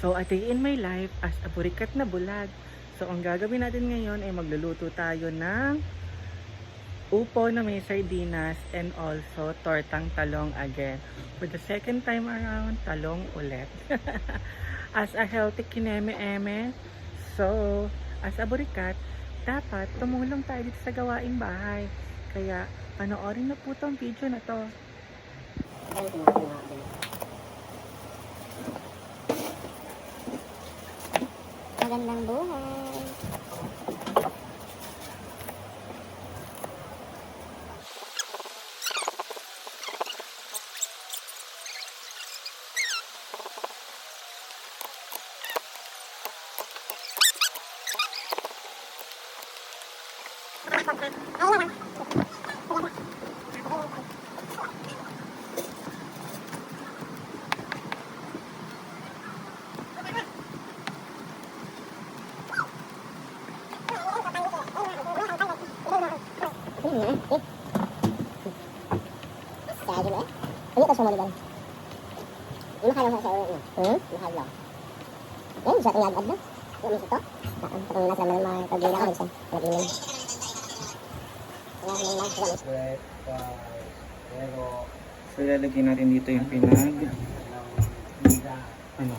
So, a day in my life as a burikat na bulag. So, ang gagawin natin ngayon ay magluluto tayo ng upo na may sardinas and also tortang talong again. For the second time around, talong ulit. As a healthy kineme-eme, so, as a burikat, dapat tumulong tayo dito sa gawaing bahay. Kaya, panoorin na po tong video na to. Magandang buhay. Ini to semua diban. Ini mahal sa iyo. Mahal lang. Yan sa tingad adna. Ano sa to? Ang patong nasa naman mga pagdila ko sa nag-email. So, ilalagay natin dito yung pinag. Ano?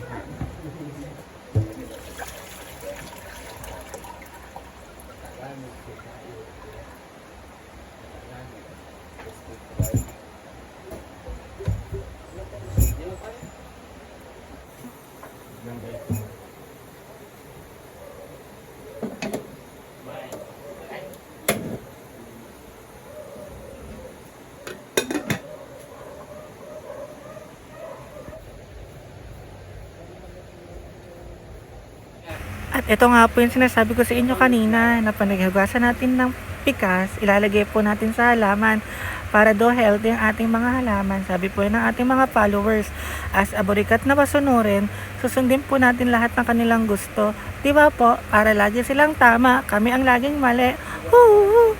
At ito nga po yung sinasabi ko sa inyo kanina na panaghugasan natin ng pikas, ilalagay po natin sa halaman para do healthy ang ating mga halaman. Sabi po yun ng ating mga followers, as a burikat na basunurin, susundin po natin lahat ng kanilang gusto. Diba po? Para lagi silang tama, kami ang laging mali. Woo!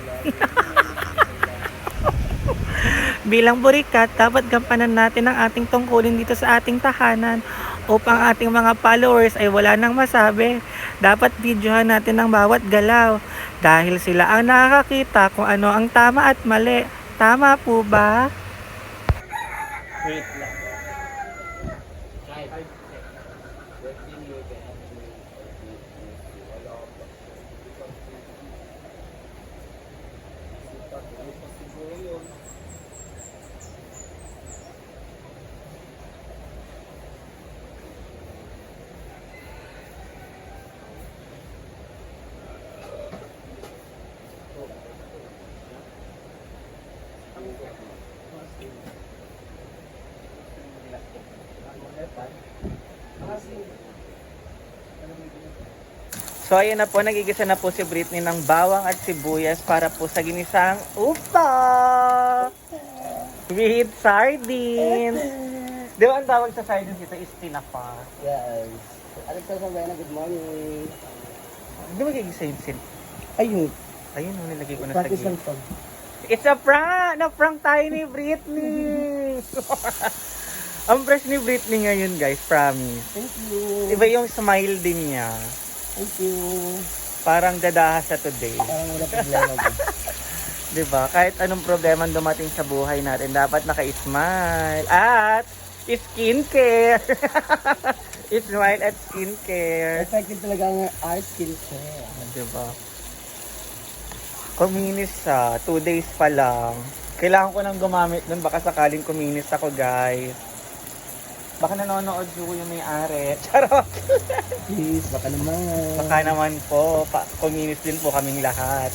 Bilang burikat, dapat gampanan natin ang ating tungkulin dito sa ating tahanan upang ating mga followers ay wala nang masabi. Dapat videohan natin ang bawat galaw dahil sila ang nakakakita kung ano ang tama at mali. Tama po ba? Wait lang. So ayun na po, nagigisa na po si Britney ng bawang at sibuyas para po sa ginisang upa with sardines. Di ba ang tawag sa sardines dito is tinapa? Yes. Alex Sabena, good morning. Di ba gigisa yung sin? Ayun. Ayun, nilagay ko na sa Practice gilid. lang to. It's a prank! Na-prank tayo ni Britney! Ang fresh ni Britney ngayon guys, promise. Thank you. Iba yung smile din niya. Thank you. Parang dadaha sa today. Parang wala problema ba? Diba? Kahit anong problema dumating sa buhay natin, dapat naka-smile. At skincare. Smile at skincare. Effective talaga ang art skincare. Diba? Kuminis siya. 2 days pa lang. Kailangan ko nang gumamit nun. Baka sakaling kuminis ako, guys. Baka nanonood yung may-ari. Charot! Please, baka naman. Baka naman po. Kuminis din po kaming lahat.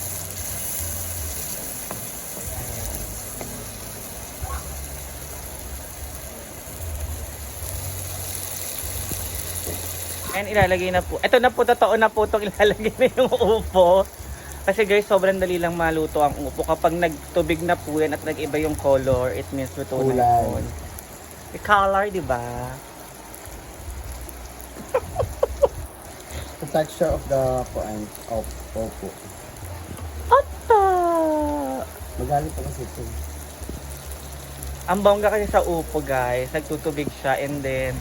And ilalagay na po. Ito na po, totoo na po itong ilalagay na yung upo. Kasi guys, sobrang dali lang maluto ang upo. Kapag nagtubig na po yan at nag-iba yung color, it means luto na yun. The color, di ba? The texture of the point of opo. Ata! Magalit ako sa ito. Ang bongga kasi sa upo guys, nagtutubig siya and then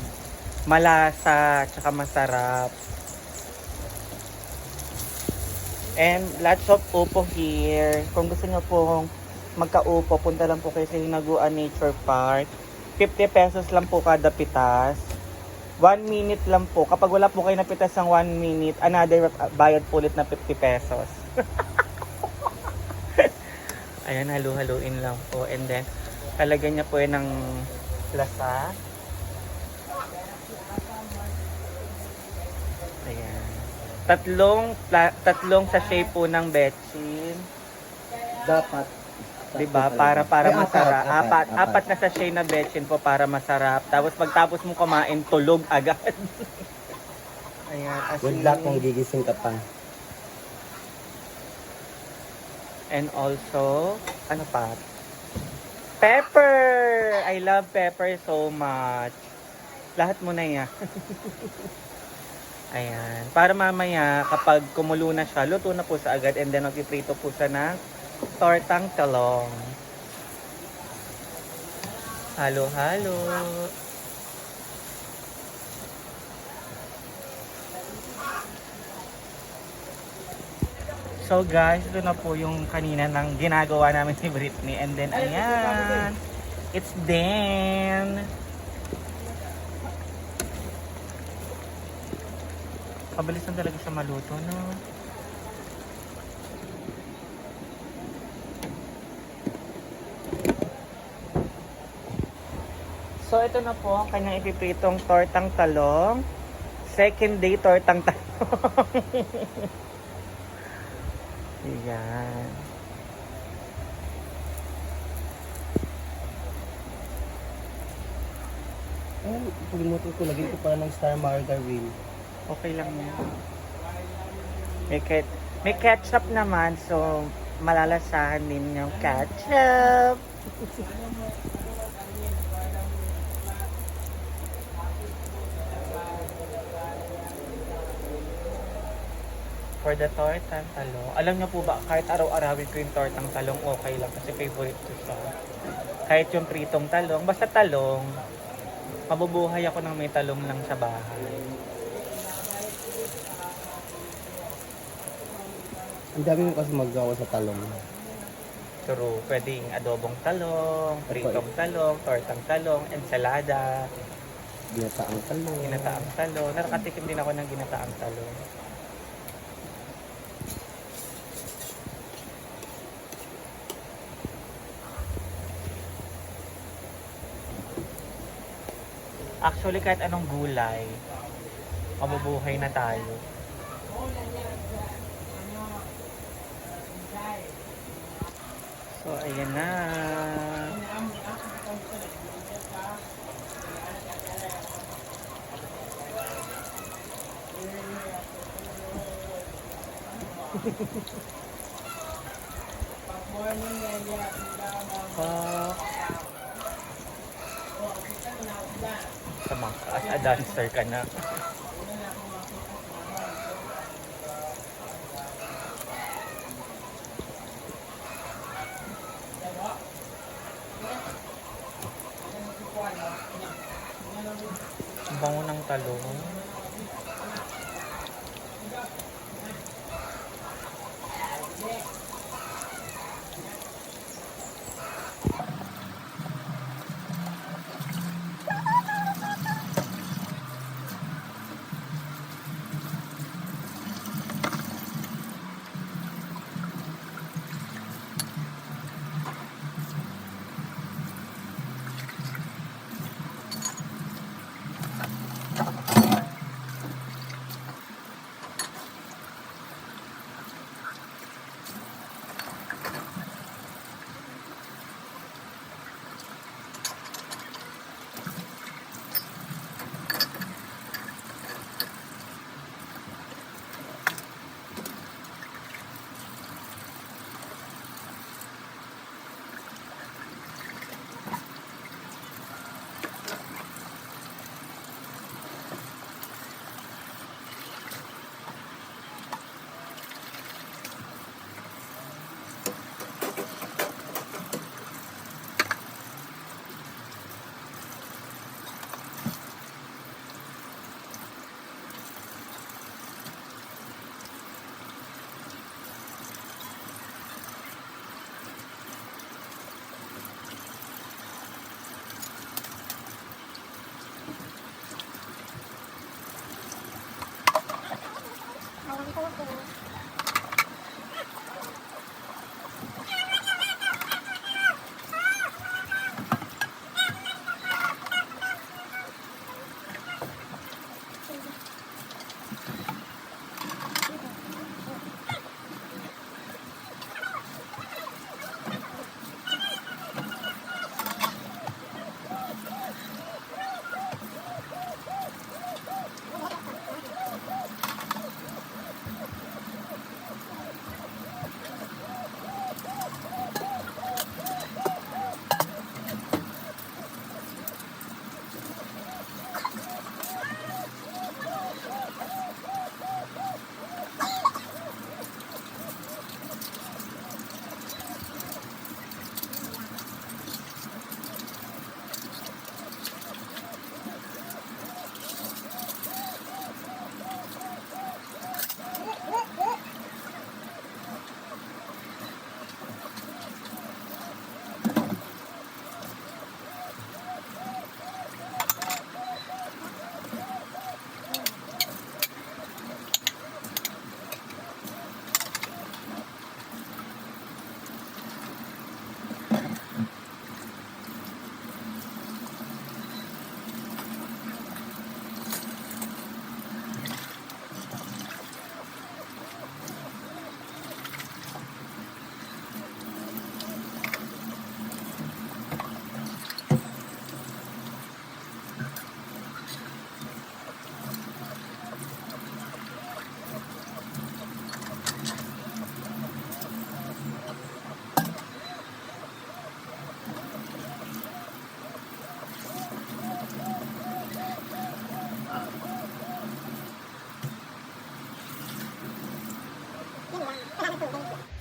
malasa, tsaka masarap. And lots of upo here. Kung gusto nyo pong magka-upo, punta lang po kayo sa Hinaguan Nature Park. 50 pesos lang po kada pitas. 1 minute lang po. Kapag wala po kayo napitas ng 1 minute, another bayad po ulit na 50 pesos. Ayan, halu-haluin lang po. And then, talagyan niya po yun ng lasa. Ayan. Tatlong sachet po ng betchin. Dapat. Diba? Para Ay, masarap. apat. Apat na sachet na betchin po para masarap. Tapos pagtapos mo kumain, tulog agad. Ayan. Good luck kung gigising ka pa. And also, ano pa? Pepper! I love pepper so much. Lahat mo na yan. Ayan. Para mamaya, kapag kumulo na siya, luto na po sa agad. And then, magpiprito po siya ng tortang talong. Halo-halo. So guys, ito na po yung kanina ng ginagawa namin ni Britney. And then, ayan. It's done. Pabilis na talaga siya maluto, no? So, ito na po ang kanyang ipipritong tortang talong. Second day tortang talong. Ayan. Ay, pulimutin ko. Lagyan ko pala ng star margarine. Okay lang yan. May ketchup naman, so malalasahan din yung ketchup. For the tortang talong, alam niyo po ba, kahit araw-arawin ko yung tortang talong, okay lang kasi favorite ko siya. Kahit yung pritong talong, basta talong, mabubuhay ako ng may talong lang sa bahay. Ang dami mo kasi magawa sa talong. True, pwedeng adobong talong, pritong talong, tortang talong, ensalada, Ginataang talong. ginataang talong. Nakatikim din ako ng ginataang talong. Actually, kahit anong gulay, mabubuhay na tayo. So, ayan na. Sama ka, as a dancer ka na. Ang bango ng talong.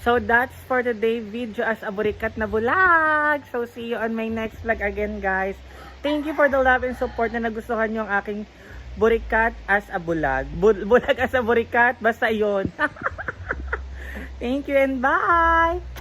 So that's for today video as a burikat na bulag. So see you on my next vlog again, guys. Thank you for the love and support na nagustuhan nyo ang aking burikat as a bulag. Bulag as a burikat, basta yon. Thank you and bye!